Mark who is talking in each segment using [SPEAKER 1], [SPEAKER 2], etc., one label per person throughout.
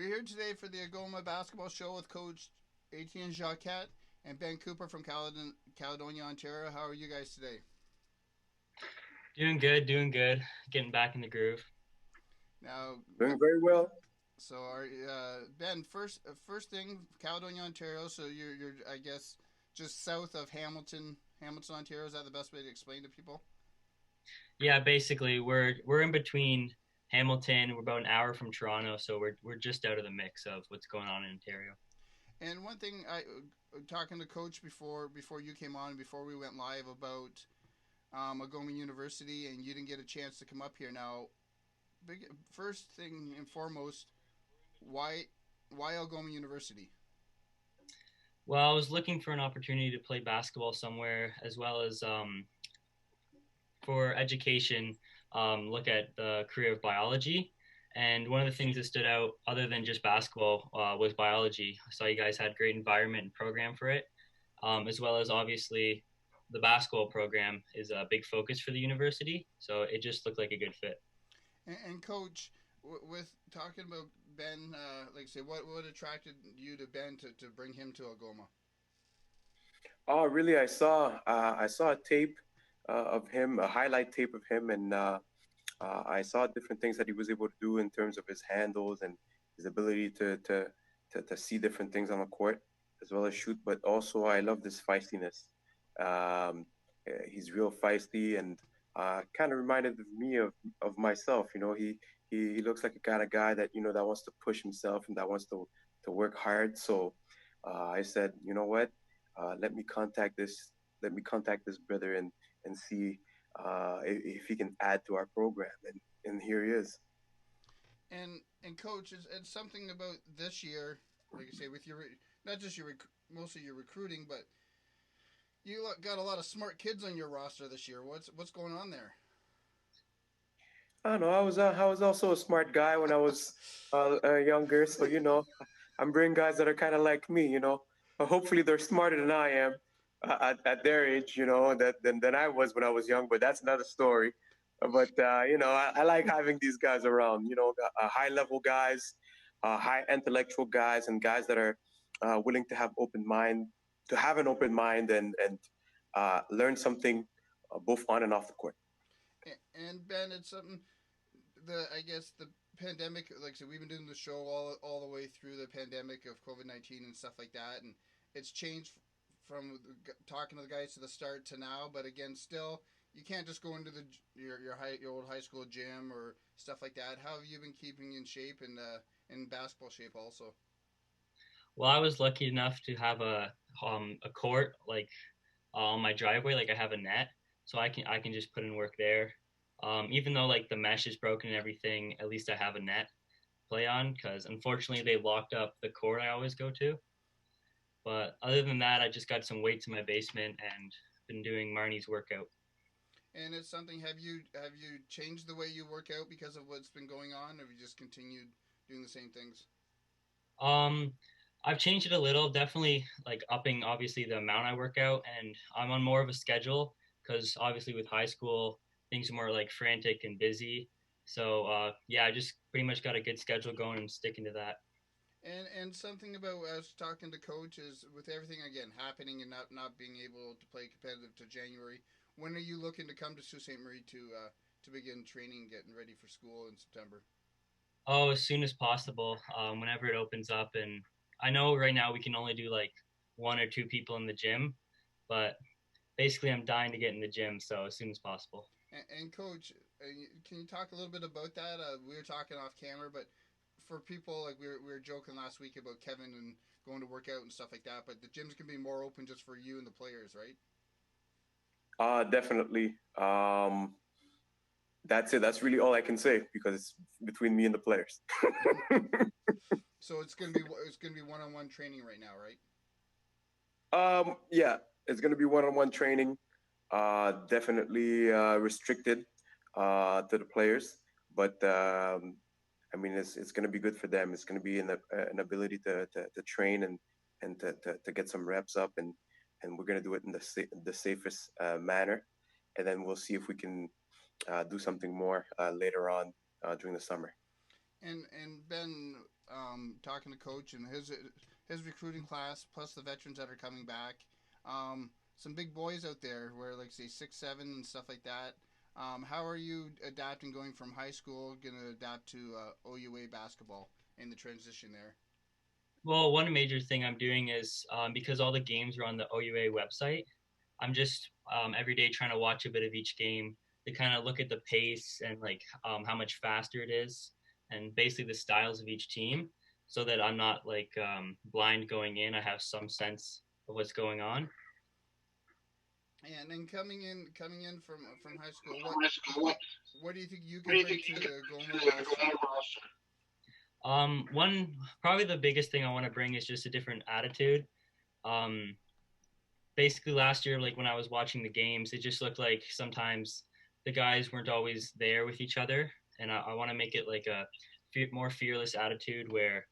[SPEAKER 1] We're here today for the Algoma basketball show with Coach Etienne Jacquet and Ben Cooper from Caledonia, Ontario. How are you guys today?
[SPEAKER 2] Doing good, doing good. Getting back in the groove.
[SPEAKER 1] Now,
[SPEAKER 3] Doing very well.
[SPEAKER 1] so our Ben, first thing, Caledonia, Ontario. So you're I guess just south of Hamilton, Ontario. Is that the best way to explain to people?
[SPEAKER 2] Yeah, basically we're in between Hamilton. We're about an hour from Toronto, so we're just out of the mix of what's going on in Ontario.
[SPEAKER 1] And one thing I talking to Coach before you came on, before we went live about Algoma University, and you didn't get a chance to come up here. Now, first thing and foremost, why why Algoma University?
[SPEAKER 2] Well, I was looking for an opportunity to play basketball somewhere, as well as for education, look at the career of biology. And one of the things that stood out, other than just basketball, was biology. I saw you guys had great environment and program for it, as well as obviously the basketball program is a big focus for the university. So it just looked like a good fit.
[SPEAKER 1] And Coach, with talking about Ben, like say, what attracted you to Ben to bring him to Algoma?
[SPEAKER 3] Oh, really? I saw a tape of him, a highlight tape of him, and I saw different things that he was able to do in terms of his handles and his ability to see different things on the court as well as shoot. But also, I love this feistiness. He's real feisty and kind of reminded me of myself. He looks like a kind of guy that that wants to push himself and that wants to work hard. So I said, you know what? Let me contact this brother and see if he can add to our program. And here he is.
[SPEAKER 1] And Coach, it's something about this year, like you say, with your not just mostly your recruiting, but you got a lot of smart kids on your roster this year. What's going on there?
[SPEAKER 3] I don't know. I was also a smart guy when I was younger. So I'm bringing guys that are kind of like me. Hopefully they're smarter than I am at their age. Than I was when I was young. But that's another story. But I like having these guys around. High level guys, high intellectual guys, and guys that are willing to have an open mind and learn something both on and off the court.
[SPEAKER 1] And Ben, it's something the I guess the pandemic. Like I said, we've been doing the show all the way through the pandemic of COVID-19 and stuff like that, and it's changed from talking to the guys to the start to now. But again, still, you can't just go into your old high school gym or stuff like that. How have you been keeping in shape and in basketball shape also?
[SPEAKER 2] Well, I was lucky enough to have a court like on my driveway, like I have a net, so I can just put in work there. Even though like the mesh is broken and everything, at least I have a net to play on because unfortunately they locked up the court I always go to. But other than that, I just got some weights in my basement and been doing Marnie's workout.
[SPEAKER 1] And it's something. Have you changed the way you work out because of what's been going on, or have you just continued doing the same things?
[SPEAKER 2] Um, I've changed it a little, definitely like upping obviously the amount I work out, and I'm on more of a schedule because obviously with high school things are more like frantic and busy. So yeah, I just pretty much got a good schedule going and sticking to that.
[SPEAKER 1] And something about us talking to coaches with everything again happening and not being able to play competitive to January. When are you looking to come to Sault Ste. Marie to begin training, getting ready for school in September?
[SPEAKER 2] Oh, as soon as possible, whenever it opens up. And I know right now we can only do like one or two people in the gym, but basically I'm dying to get in the gym, so as soon as possible.
[SPEAKER 1] And coach, can you talk a little bit about that? We were talking off camera, but for people like we were joking last week about Kevin and going to work out and stuff like that. But the gyms can be more open just for you and the players, right?
[SPEAKER 3] Definitely. That's it. That's really all I can say because it's between me and the players.
[SPEAKER 1] So it's gonna be one on one training right now, right?
[SPEAKER 3] Yeah, it's gonna be one-on-one training. Definitely restricted to the players, but I mean it's gonna be good for them. It's gonna be an ability to train and to get some reps up, and we're gonna do it in the safest manner, and then we'll see if we can do something more later on during the summer.
[SPEAKER 1] And Ben, talking to coach and his recruiting class plus the veterans that are coming back, some big boys out there where like say 6'7" and stuff like that. How are you adapting going from high school, gonna adapt to OUA basketball in the transition there?
[SPEAKER 2] Well, one major thing I'm doing is because all the games are on the OUA website, I'm just every day trying to watch a bit of each game to kind of look at the pace and like how much faster it is, and basically the styles of each team, so that I'm not like blind going in. I have some sense of what's going on.
[SPEAKER 1] And then coming in from high school, what do you think you can bring to the Goma roster?
[SPEAKER 2] One probably the biggest thing I want to bring is just a different attitude. Um, Basically last year, like when I was watching the games, it just looked like sometimes the guys weren't always there with each other, and I want to make it like a more fearless attitude where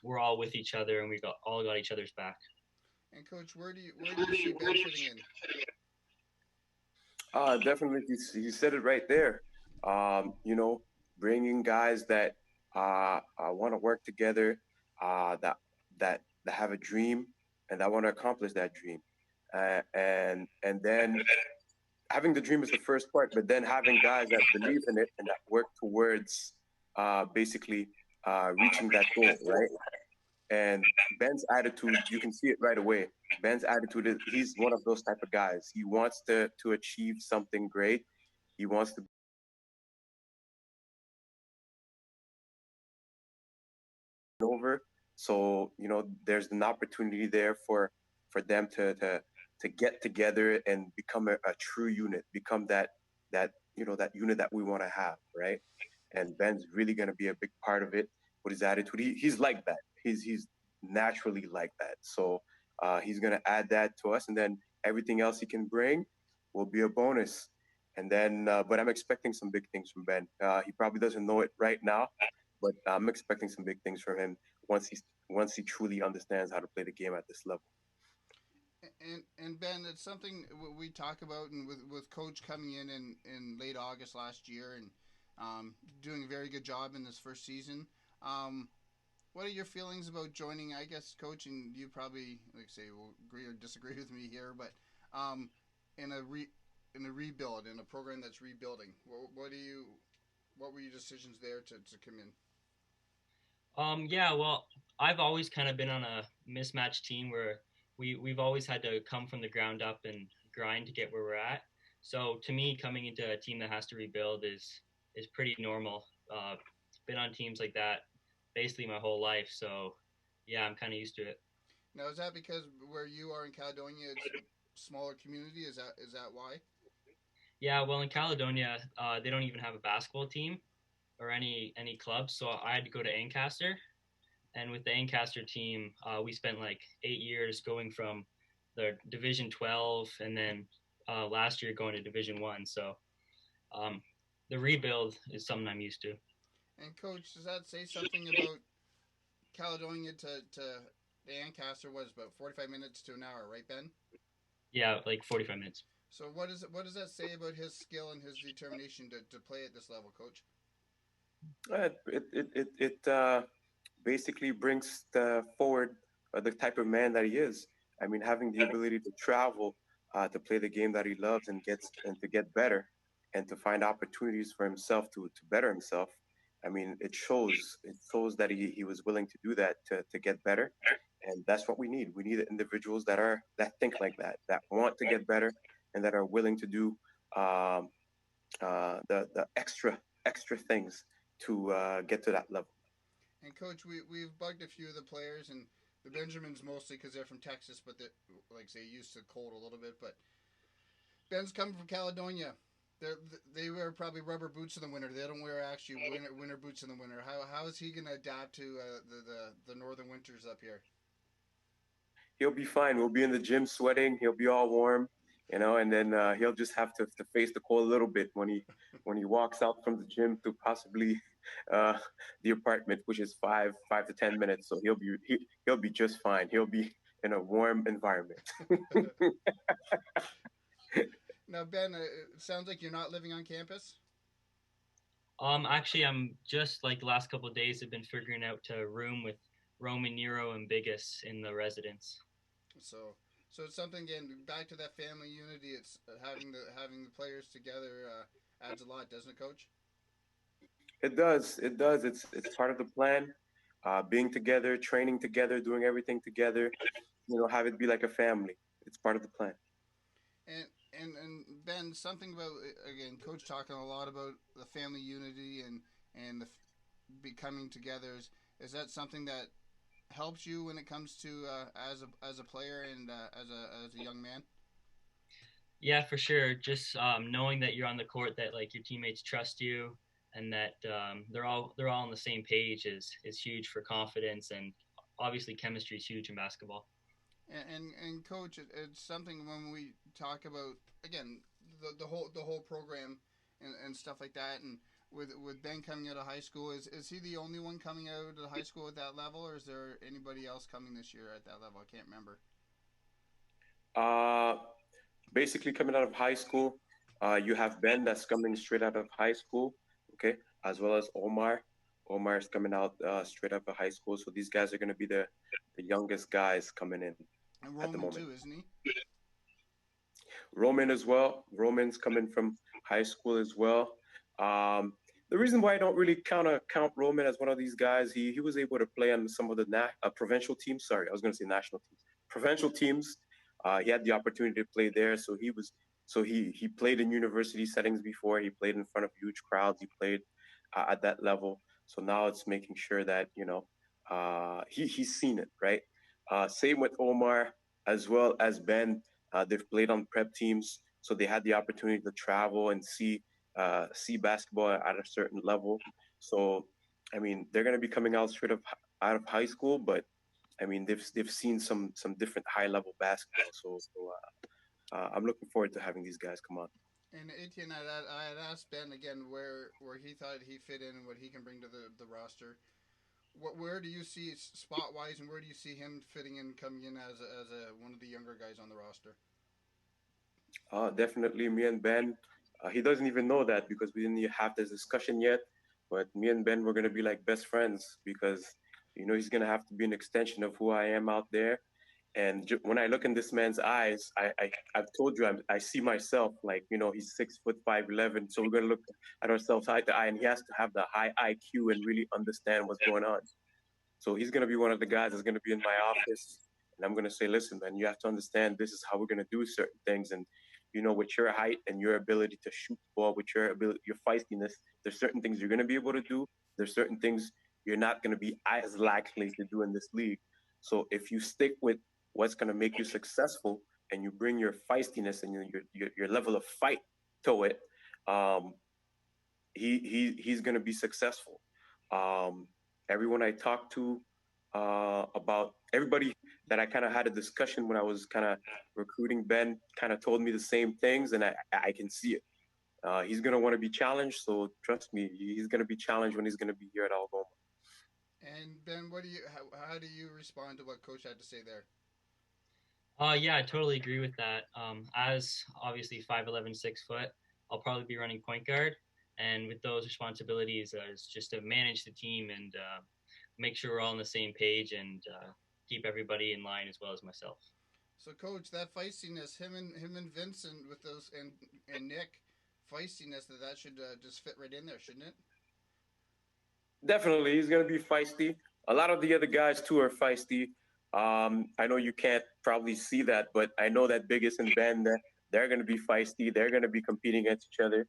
[SPEAKER 2] we're all with each other and we got all got each other's back.
[SPEAKER 1] And coach, where do you see Ben fitting in?
[SPEAKER 3] Definitely, you said it right there. You know, bringing guys that want to work together, that that have a dream and that want to accomplish that dream, and then having the dream is the first part, but then having guys that believe in it and that work towards basically reaching that goal, right? And Ben's attitude, you can see it right away. Ben's attitude is he's one of those type of guys. He wants to achieve something great. He wants to be over. So, you know, there's an opportunity there for them to get together and become a true unit, become that you know that unit that we want to have, right? And Ben's really gonna be a big part of it with his attitude. He's like that. He's naturally like that. So he's gonna add that to us, and then everything else he can bring will be a bonus. And then, but I'm expecting some big things from Ben. He probably doesn't know it right now, but I'm expecting some big things from him once he truly understands how to play the game at this level.
[SPEAKER 1] And Ben, it's something we talk about, and with coach coming in late August last year and doing a very good job in this first season. What are your feelings about joining? I guess coach, and you probably like say will agree or disagree with me here, but um, in a re in a rebuild in a program that's rebuilding. What do you what were your decisions there to come in?
[SPEAKER 2] Yeah, well, I've always kind of been on a mismatched team where we've always had to come from the ground up and grind to get where we're at. So to me, coming into a team that has to rebuild is pretty normal. Been on teams like that basically my whole life, so yeah, I'm kind of used to it.
[SPEAKER 1] Now, is that because where you are in Caledonia, it's smaller community? Is that why?
[SPEAKER 2] Yeah, well, in Caledonia, they don't even have a basketball team or any clubs, so I had to go to Ancaster. And with the Ancaster team, we spent like 8 years going from the Division 12, and then last year going to Division One. So um, the rebuild is something I'm used to.
[SPEAKER 1] And coach, does that say something about Caledonia to the Ancaster was about 45 minutes to an hour, right, Ben?
[SPEAKER 2] Yeah, like 45 minutes.
[SPEAKER 1] So what does that say about his skill and his determination to play at this level, coach?
[SPEAKER 3] It basically brings forward the type of man that he is. I mean, having the ability to travel, to play the game that he loves and to get better, and to find opportunities for himself to better himself. I mean, it shows that he was willing to do that to get better, and that's what we need. We need individuals that think like that want to get better, and that are willing to do um, the extra things to get to that level.
[SPEAKER 1] And coach, we've bugged a few of the players and the Benjamins mostly because they're from Texas, but they like say used to cold a little bit. But Ben's coming from Caledonia. They wear probably rubber boots in the winter. They don't wear actually winter boots in the winter. How is he going to adapt to the northern winters up here?
[SPEAKER 3] He'll be fine. We'll be in the gym sweating. He'll be all warm, you know, and then he'll just have to face the cold a little bit when he walks out from the gym to possibly uh, the apartment, which is five to 10 minutes. So he'll be just fine. He'll be in a warm environment.
[SPEAKER 1] Now, Ben, it sounds like you're not living on campus.
[SPEAKER 2] Actually, I'm just like the last couple of days have been figuring out to room with Roman, Nero, and Biggest in the residence.
[SPEAKER 1] So so it's something again back to that family unity. It's having the players together adds a lot, doesn't it, Coach?
[SPEAKER 3] It does. It does. It's part of the plan. Being together, training together, doing everything together. Have it be like a family. It's part of the plan.
[SPEAKER 1] And and Ben, something about again, Coach talking a lot about the family unity and becoming together. Is that something that helps you when it comes to as a player and as a young man?
[SPEAKER 2] Yeah, for sure. Just knowing that you're on the court, that like your teammates trust you, and that they're all on the same page is huge for confidence, and obviously chemistry is huge in basketball.
[SPEAKER 1] And Coach, it's something when we talk about again the whole program and stuff like that, and with Ben coming out of high school, is he the only one coming out of high school at that level, or is there anybody else coming this year at that level? I can't remember.
[SPEAKER 3] Uh, Basically, coming out of high school, you have Ben that's coming straight out of high school, okay, as well as Omar. Omar is coming out straight out of high school, so these guys are going to be the youngest guys coming in
[SPEAKER 1] And
[SPEAKER 3] at the
[SPEAKER 1] Roman
[SPEAKER 3] moment.
[SPEAKER 1] too, isn't he?
[SPEAKER 3] Roman as well. Roman's coming from high school as well. Um, the reason why I don't really count Roman as one of these guys, he was able to play on some of the provincial teams. Sorry, I was going to say national teams, provincial teams. He had the opportunity to play there, so he played in university settings before. He played in front of huge crowds. He played at that level. So now it's making sure that he's seen it, right. Same with Omar as well as Ben. They've played on prep teams, so they had the opportunity to travel and see basketball at a certain level. So, I mean, they're going to be coming out straight out of high school, but I mean, they've seen some different high level basketball. So I'm looking forward to having these guys come on.
[SPEAKER 1] And Etienne, I had asked Ben again where he thought he fit in and what he can bring to the roster. Where do you see spot wise, and where do you see him fitting in, coming in as a one of the younger guys on the roster?
[SPEAKER 3] Definitely, me and Ben. He doesn't even know that because we didn't have this discussion yet. But me and Ben, we're gonna be like best friends because he's gonna have to be an extension of who I am out there. And when I look in this man's eyes, I've told you I see myself like he's 6 foot 5'11", so we're gonna look at ourselves eye to eye, and he has to have the high IQ and really understand what's going on. So he's gonna be one of the guys that's gonna be in my office, and I'm gonna say, listen, man, you have to understand this is how we're gonna do certain things, and with your height and your ability to shoot the ball, with your ability, your feistiness, there's certain things you're gonna be able to do. There's certain things you're not gonna be as likely to do in this league. So if you stick with what's gonna make you successful, and you bring your feistiness and your level of fight to it, um, he's going to be successful. Um, Everyone I talked to about everybody that I kind of had a discussion when I was kind of recruiting Ben kind of told me the same things, and I can see it. He's going to want to be challenged, so trust me, he's going to be challenged when he's going to be here at Algoma.
[SPEAKER 1] And Ben, what do you how do you respond to what Coach had to say there?
[SPEAKER 2] Yeah, I totally agree with that. As obviously 5'11", 6 foot, I'll probably be running point guard, and with those responsibilities, is just to manage the team and make sure we're all on the same page and keep everybody in line as well as myself.
[SPEAKER 1] So, Coach, that feistiness, him and Vincent with those and Nick, feistiness that should just fit right in there, shouldn't it?
[SPEAKER 3] Definitely, he's going to be feisty. A lot of the other guys too are feisty. I know you can't probably see that, but I know that Biggest and Ben, they're going to be feisty. They're going to be competing against each other.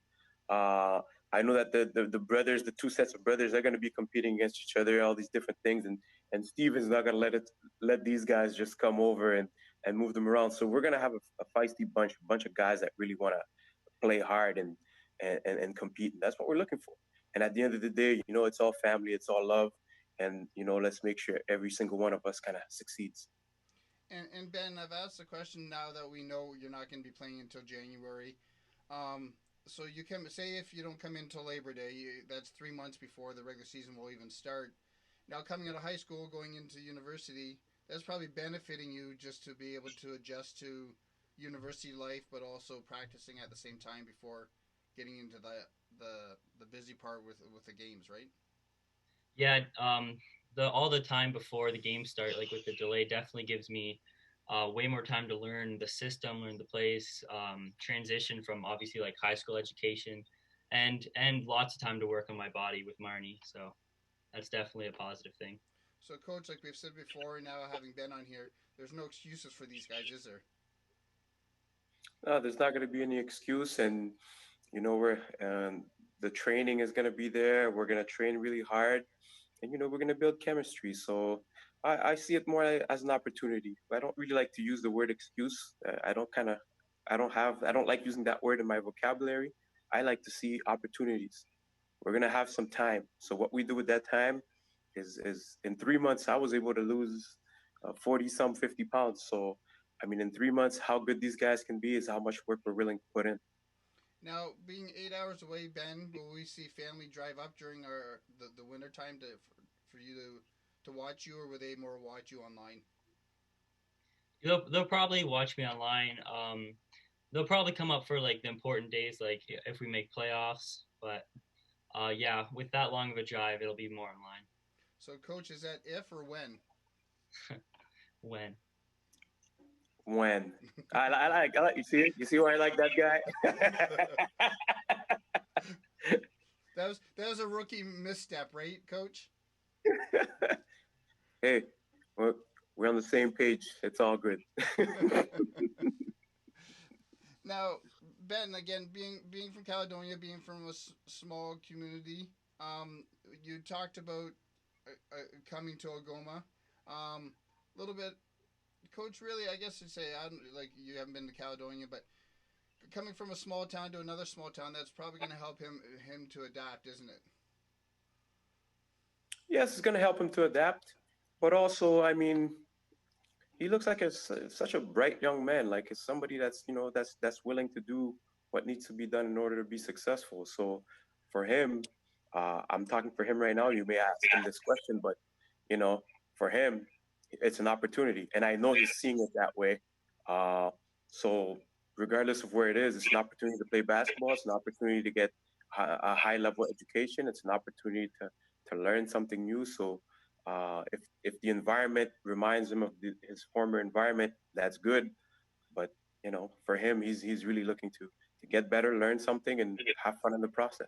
[SPEAKER 3] Uh, I know that the brothers, the two sets of brothers, they're going to be competing against each other. All these different things, and Steven's not going to let these guys just come over and move them around. So we're going to have a feisty bunch of guys that really want to play hard and compete. And that's what we're looking for. And at the end of the day, it's all family, it's all love, and let's make sure every single one of us kind of succeeds.
[SPEAKER 1] And Ben, I've asked the question now that we know you're not going to be playing until January. Um, so you can say if you don't come in until Labor Day, that's 3 months before the regular season will even start. Now coming out of high school, going into university, that's probably benefiting you just to be able to adjust to university life, but also practicing at the same time before getting into the busy part with the games, right?
[SPEAKER 2] Yeah, the all the time before the game start, like with the delay, definitely gives me way more time to learn the system, learn the place, transition from obviously like high school education, and lots of time to work on my body with Marnie. So that's definitely a positive thing.
[SPEAKER 1] So, coach, like we've said before, now having been on here, there's no excuses for these guys, is there?
[SPEAKER 3] There's not going to be any excuse, and we're the training is going to be there. We're going to train really hard, and we're going to build chemistry. So I see it more as an opportunity. I don't really like to use the word excuse. I don't like using that word in my vocabulary. I like to see opportunities. We're going to have some time. So what we do with that time is in 3 months I was able to lose 40 some 50 pounds. So I mean, in 3 months, how good these guys can be is how much work we're willing to put in.
[SPEAKER 1] Now, being 8 hours away, Ben, will we see family drive up during the winter time for you to watch you, or will they more watch you online?
[SPEAKER 2] They'll probably watch me online. They'll probably come up for like the important days, like if we make playoffs. But yeah, with that long of a drive, it'll be more online.
[SPEAKER 1] So, coach, is that if or when?
[SPEAKER 2] When
[SPEAKER 3] When I like you see why I like that guy.
[SPEAKER 1] That was a rookie misstep, right, coach?
[SPEAKER 3] Hey, we're, we're on the same page. It's all good.
[SPEAKER 1] Now, Ben, again, being from Caledonia, being from a small community, you talked about coming to Algoma. A little bit, coach. Really, I guess you'd say I don't, like you haven't been to Caledonia, but coming from a small town to another small town, that's probably going to help him to adapt, isn't it?
[SPEAKER 3] Yes, it's going to help him to adapt, but also, I mean, he looks like such a bright young man. Like it's somebody that's that's willing to do what needs to be done in order to be successful. So, for him, I'm talking for him right now. You may ask him this question, but you know, for him, it's an opportunity, and I know he's seeing it that way. Uh, so, regardless of where it is, it's an opportunity to play basketball. It's an opportunity to get a high level education. It's an opportunity to learn something new. So if the environment reminds him of his former environment, that's good. But for him, he's really looking to get better, learn something, and have fun in the process.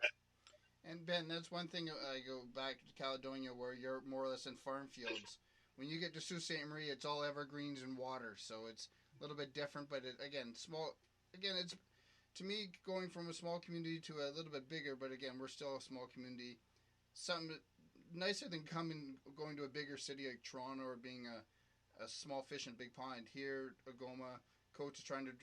[SPEAKER 1] And Ben, that's one thing. I go back to Caledonia, where you're more or less in farm fields. When you get to Sault Ste. Marie, it's all evergreens and water, so it's a little bit different. But again, small. Again, it's to me going from a small community to a little bit bigger. But again, we're still a small community. Something nicer than going to a bigger city like Toronto, or being a small fish in a big pond. Here, Algoma coach is trying to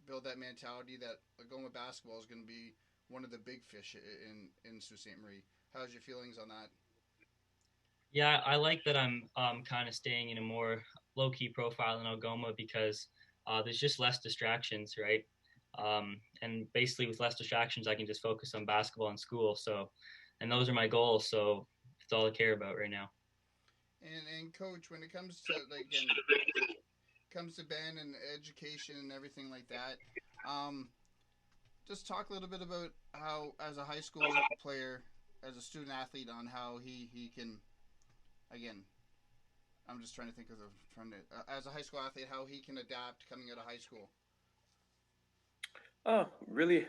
[SPEAKER 1] build that mentality that Algoma basketball is going to be one of the big fish in Sault Ste. Marie. How's your feelings on that?
[SPEAKER 2] yeah, I like that I'm kind of staying in a more low key profile in Algoma because there's just less distractions, right? And basically, with less distractions, I can just focus on basketball and school. So, and those are my goals. So, it's all I care about right now.
[SPEAKER 1] And coach, when it comes to like again, comes to Ben and education and everything like that, um, just talk a little bit about how, as a high school player, as a student athlete, on how he can again. I'm just trying to think of the trying to as a high school athlete how he can adapt coming out of high school.
[SPEAKER 3] Oh, really?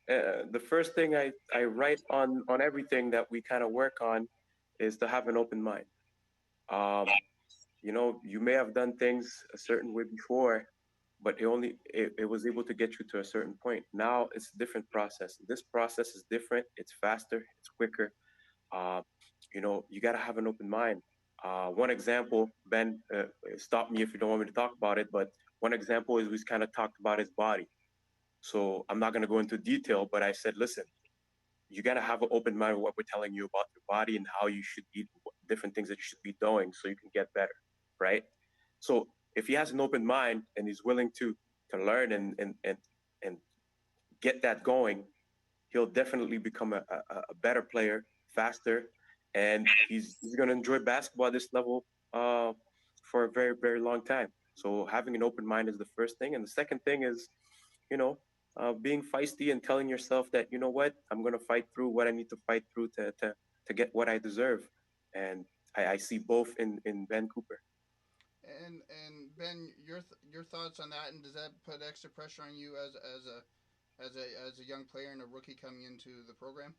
[SPEAKER 3] The first thing I write on everything that we kind of work on is to have an open mind. Um, you may have done things a certain way before, but it was able to get you to a certain point. Now it's a different process. This process is different. It's faster. It's quicker. Uh, you got to have an open mind. One example, Ben, stop me if you don't want me to talk about it, but one example is we kind of talked about his body. So I'm not going to go into detail, but I said, listen, you got to have an open mind with what we're telling you about your body and how you should eat, different things that you should be doing so you can get better, right? So if he has an open mind and he's willing to learn and get that going, he'll definitely become a better player faster, and he's going to enjoy basketball at this level uh, for a very very long time. So having an open mind is the first thing, and the second thing is, you know, being feisty and telling yourself that, you know what, I'm gonna fight through what I need to fight through to get what I deserve. And I see both in Ben Cooper.
[SPEAKER 1] And Ben, your thoughts on that, and does that put extra pressure on you as a young player and a rookie coming into the program?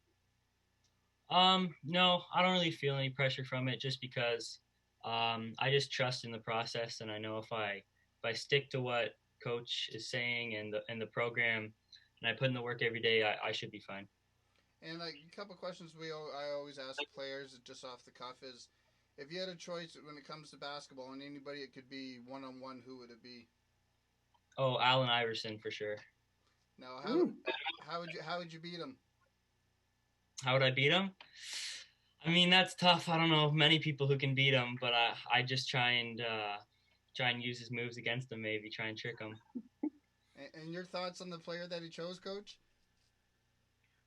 [SPEAKER 2] No, I don't really feel any pressure from it just because I just trust in the process and I know if I stick to what coach is saying and the program and I put in the work every day, I should be fine.
[SPEAKER 1] And like a couple questions I always ask players just off the cuff is, if you had a choice when it comes to basketball and anybody it could be one on one, who would it be?
[SPEAKER 2] Oh, Allen Iverson for sure.
[SPEAKER 1] Now,
[SPEAKER 3] Mm.
[SPEAKER 1] how would you beat him?
[SPEAKER 2] How would I beat him? I mean, that's tough. I don't know many people who can beat him, but I just try and use his moves against him, maybe try and trick him.
[SPEAKER 1] And your thoughts on the player that he chose, Coach?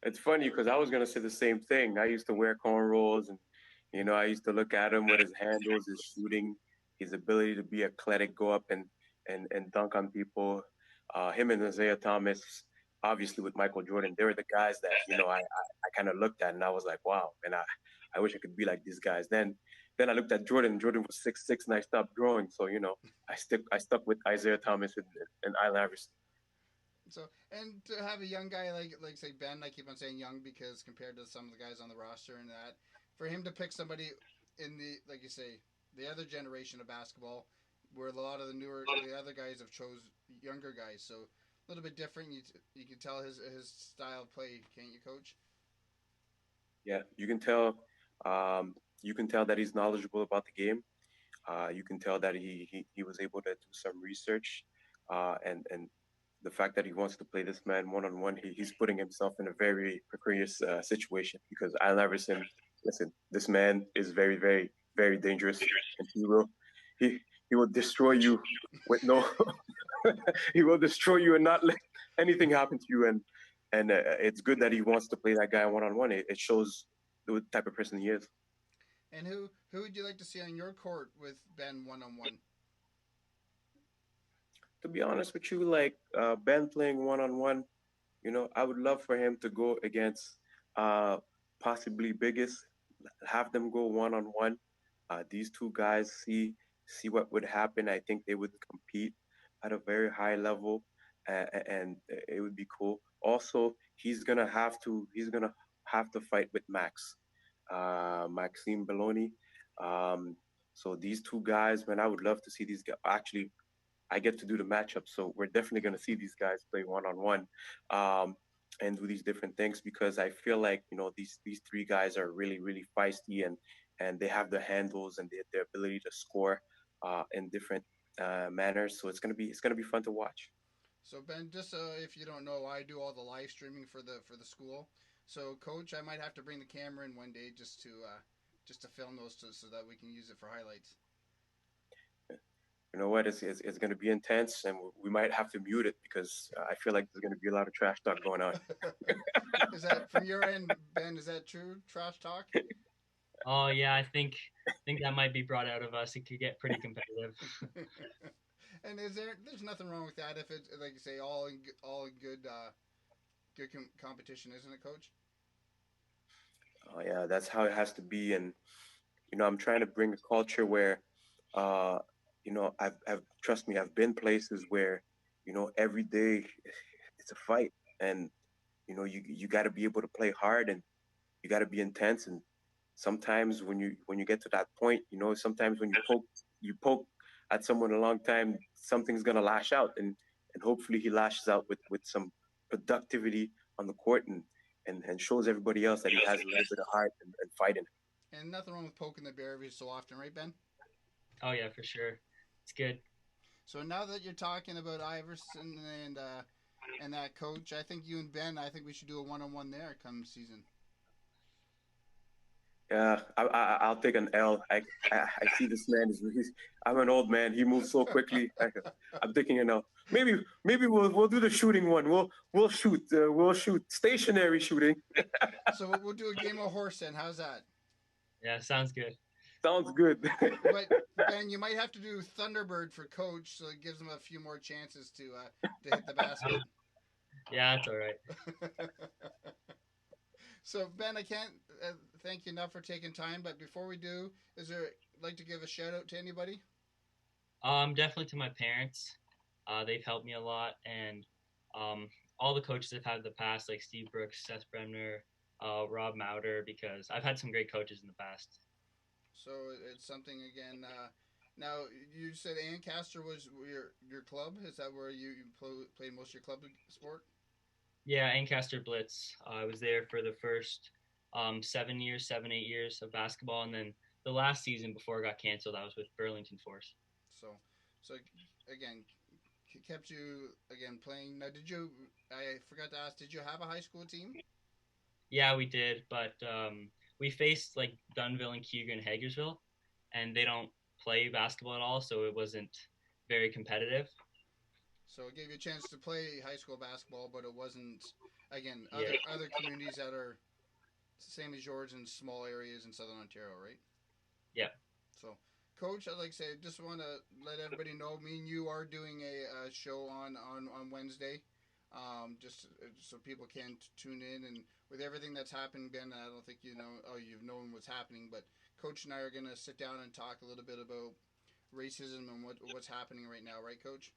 [SPEAKER 3] It's funny because I was gonna say the same thing. I used to wear cornrows, and I used to look at him with his handles, his shooting, his ability to be athletic, go up and dunk on people. Him and Isaiah Thomas, obviously with Michael Jordan, they were the guys that I kind of looked at, and I was like, wow, and I wish I could be like these guys. Then I looked at Jordan. Jordan was 6'6", and I stopped growing. So I stuck with Isaiah Thomas and Allen Iverson.
[SPEAKER 1] So, and to have a young guy like say Ben, I keep on saying young because compared to some of the guys on the roster and that, for him to pick somebody in the, like you say, the other generation of basketball, where a lot of the other guys have chose younger guys, so a little bit different. You can tell his style of play, can't you, Coach?
[SPEAKER 3] Yeah, you can tell. You can tell that he's knowledgeable about the game. You can tell that he was able to do some research, and the fact that he wants to play this man one on one, he's putting himself in a very precarious situation because Allen Iverson, listen, this man is very, very, very dangerous, and he he will destroy you with no, he will destroy you and not let anything happen to you. And it's good that he wants to play that guy one on one. It shows the type of person he is.
[SPEAKER 1] And who would you like to see on your court with Ben one on one?
[SPEAKER 3] To be honest with you, like Ben playing one on one, I would love for him to go against uh, possibly biggest, have them go one on one. These two guys see what would happen. I think they would compete at a very high level, and it would be cool. Also, he's gonna have to fight with Maxime Belloni. Um, so these two guys, man, I would love to see these guys. Actually, I get to do the matchup. So we're definitely going to see these guys play one on one, and do these different things because I feel like these three guys are really really feisty and they have the handles and their ability to score in different manners. So it's gonna be fun to watch.
[SPEAKER 1] So Ben, just if you don't know, I do all the live streaming for the school. So Coach, I might have to bring the camera in one day just to film those so that we can use it for highlights.
[SPEAKER 3] You know what? It's going to be intense, and we might have to mute it because I feel like there's going to be a lot of trash talk going on.
[SPEAKER 1] Is that from your end, Ben? Is that true? Trash talk?
[SPEAKER 2] Oh yeah, I think that might be brought out of us. It could get pretty competitive.
[SPEAKER 1] And there's nothing wrong with that if it's like you say all in good competition, isn't it, Coach?
[SPEAKER 3] Oh yeah, that's how it has to be, and I'm trying to bring a culture where, uh, I've trust me, I've been places where, every day it's a fight, and you got to be able to play hard, and you got to be intense, and sometimes when you get to that point, sometimes when you poke at someone a long time, something's gonna lash out, and hopefully he lashes out with some productivity on the court and shows everybody else that he has a little bit of heart and fight in him.
[SPEAKER 1] And nothing wrong with poking the bear every so often, right, Ben?
[SPEAKER 2] Oh yeah, for sure. It's good.
[SPEAKER 1] So now that you're talking about Iverson and that coach, I think you and Ben, I think we should do a one on one there come season.
[SPEAKER 3] Yeah, I'll take an L. I see this man I'm an old man. He moves so quickly. I'm taking an L. Maybe we'll do the shooting one. We'll shoot stationary shooting.
[SPEAKER 1] So we'll do a game of horse then. How's that?
[SPEAKER 2] Yeah, sounds good.
[SPEAKER 3] Sounds good.
[SPEAKER 1] But Ben, you might have to do Thunderbird for coach, so it gives him a few more chances to hit the basket.
[SPEAKER 2] Yeah, it's all right.
[SPEAKER 1] So Ben, I can't thank you enough for taking time. But before we do, is there like to give a shout out to anybody?
[SPEAKER 2] Definitely to my parents. They've helped me a lot, and um, all the coaches I've had in the past, like Steve Brooks, Seth Bremner, Rob Mauder, because I've had some great coaches in the past.
[SPEAKER 1] So it's something again. Now you said Ancaster was your club. Is that where you played most of your club sport?
[SPEAKER 2] Yeah, Ancaster Blitz. I was there for the first 7 years, 7, 8 years of basketball, and then the last season before it got canceled, I was with Burlington Force.
[SPEAKER 1] So, so again, kept you again playing. Now, did you? I forgot to ask. Did you have a high school team?
[SPEAKER 2] Yeah, we did, but we faced like Dunville and Keegan and Hagersville, and they don't play basketball at all, so it wasn't very competitive.
[SPEAKER 1] So it gave you a chance to play high school basketball, but it wasn't again
[SPEAKER 2] Yeah,
[SPEAKER 1] other communities that are same as yours in small areas in southern Ontario, right?
[SPEAKER 2] yeah.
[SPEAKER 1] So, Coach, I'd like to say, just want to let everybody know, me and you are doing a show on Wednesday, just so people can tune in. And with everything that's happened, Ben, I don't think you know, oh, you've known what's happening, but Coach and I are going to sit down and talk a little bit about racism and what's happening right now, right, Coach?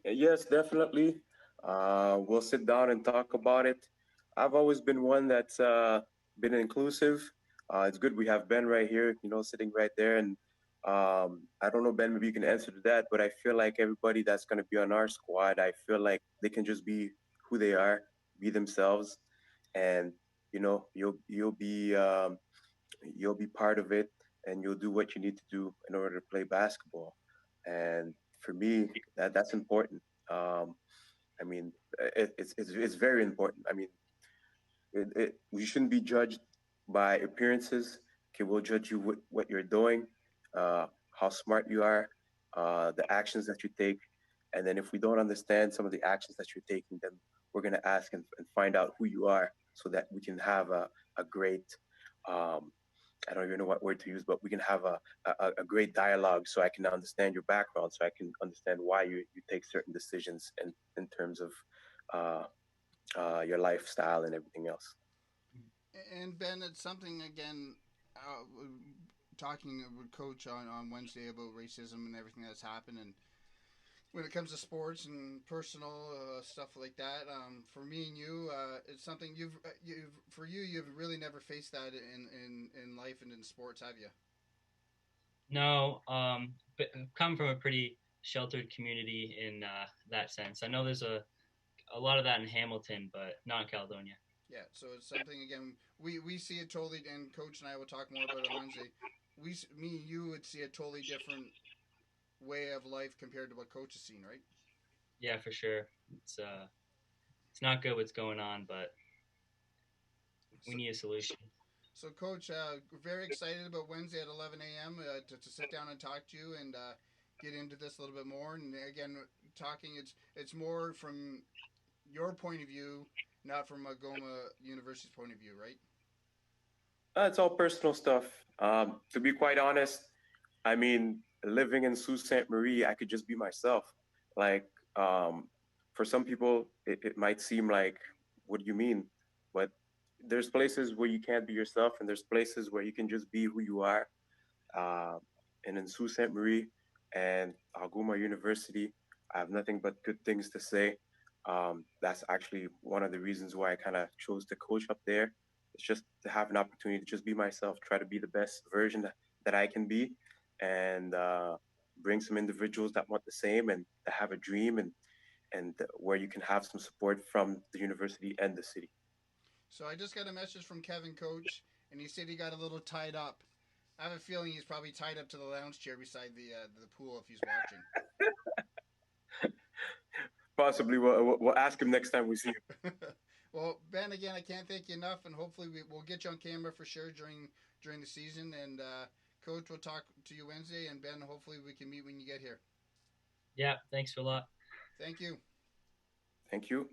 [SPEAKER 3] Yes, definitely. We'll sit down and talk about it. I've always been one that's been inclusive. It's good we have Ben right here, sitting right there. And I don't know, Ben, maybe you can answer to that, but I feel like everybody that's going to be on our squad, I feel like they can just be who they are, be themselves, and you'll be part of it, and you'll do what you need to do in order to play basketball. And for me, that's important. Um, I mean, it's very important. I mean, we shouldn't be judged by appearances. Okay, we'll judge you what you're doing, how smart you are, the actions that you take, and then if we don't understand some of the actions that you're taking, then we're gonna ask and find out who you are, so that we can have a great um, I don't even know what word to use, but we can have a great dialogue, so I can understand your background, so I can understand why you take certain decisions in terms of uh, your lifestyle and everything else.
[SPEAKER 1] And Ben, it's something again. Talking with Coach on Wednesday about racism and everything that's happened, and when it comes to sports and personal stuff like that. For me and you, it's something you've really never faced that in life and in sports, have you?
[SPEAKER 2] No, but come from a pretty sheltered community in that sense. I know there's a lot of that in Hamilton, but not in Caledonia.
[SPEAKER 1] Yeah. So it's something again. We see it totally, and Coach and I will talk more about it on Wednesday. Me and you would see a totally different way of life compared to what Coach has seen, right?
[SPEAKER 2] Yeah, for sure. It's not good what's going on, but we
[SPEAKER 1] So,
[SPEAKER 2] need a solution.
[SPEAKER 1] so Coach, very excited about Wednesday at 11 a.m. To sit down and talk to you and get into this a little bit more. And again, talking it's more from your point of view, not from Algoma University's point of view, right?
[SPEAKER 3] It's all personal stuff. To be quite honest, I mean, living in Sault Ste. Marie, I could just be myself. Like, um, for some people, it might seem like, what do you mean? But there's places where you can't be yourself, and there's places where you can just be who you are. Uh, and in Sault Ste. Marie and Algoma University, I have nothing but good things to say. That's actually one of the reasons why I kind of chose to coach up there. It's just to have an opportunity to just be myself, try to be the best version that I can be, and bring some individuals that want the same and that have a dream, and where you can have some support from the university and the city.
[SPEAKER 1] So I just got a message from Kevin, Coach, and he said he got a little tied up. I have a feeling he's probably tied up to the lounge chair beside the pool if he's watching.
[SPEAKER 3] Possibly, we'll ask him next time we see him.
[SPEAKER 1] Well, Ben, again, I can't thank you enough, and hopefully we'll get you on camera for sure during the season. And Coach, we'll talk to you Wednesday, and Ben, hopefully we can meet when you get here.
[SPEAKER 2] Yeah, thanks a lot.
[SPEAKER 1] Thank you.
[SPEAKER 3] Thank you.